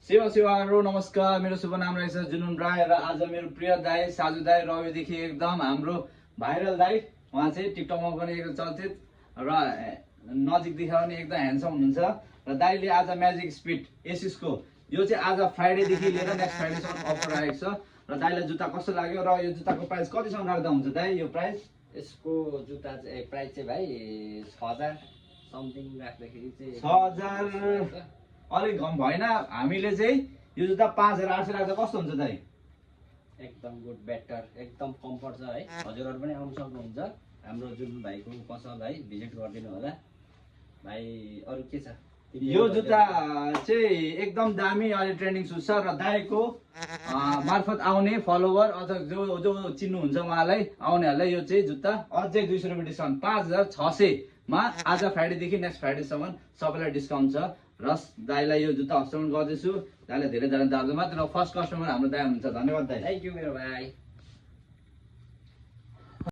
सेवाहरू नमस्कार। मेरो शुभ नाम रहेछ जुनुन राय र आज मेरो प्रिय दाई साजु दाई रविदेखि एकदम हाम्रो भाइरल दाई। उहाँ चाहिँ टिकटकमा पनि एकदम चर्चित र नजिकदेखि पनि एकदम ह्यान्डसम हुनुहुन्छ। र दाईले आज म्याजिक स्पिड एसिसको यो चाहिँ आज फ्राइडेदेखि लिएर नेक्स्ट फ्राइडेसम्म अफर राखेको छ। र दाईलाई जुत्ता कस्तो लाग्यो र यो जुत्ताको प्राइस कतिसम्म राख्दा हुन्छ दाई? यो प्राइस यसको जुत्ता चाहिँ प्राइस चाहिँ भाइ 6000 समथिङ राख्दाखेरि चाहिँ 6000 अलिक कम भएन? हामीले चाहिँ यो जुत्ता 5800 राख्दा कस्तो हुन्छ दाई? एकदम गुड बेटर, एकदम कम्फर्ट छ है। हजुरहरू पनि आउनु सक्नुहुन्छ हाम्रो जुन भाइको पसल है, भिजिट गरिदिनु होला भाइ। अरू के छ? यो जुत्ता चाहिँ एकदम दामी अहिले ट्रेन्डिङ सुज छ र दाईको मार्फत आउने फलोवर अथवा जो जो चिन्नुहुन्छ उहाँलाई आउनेहरूलाई यो चाहिँ जुत्ता अझै 200 रुपियाँ डिस्काउन्ट 5600 मा आज फ्राइडेदेखि नेक्स्ट फ्राइडेसम्म सबैलाई डिस्काउन्ट छ। र दाईलाई यो जुत्ता हस्तान्तरण गर्दैछु। दाईलाई धेरै धेरै धन्यवाद। र फर्स्ट कस्टमर हाम्रो दाई हुनुहुन्छ। धन्यवाद दाई। थ्याङ्क यू मेरो भाइ।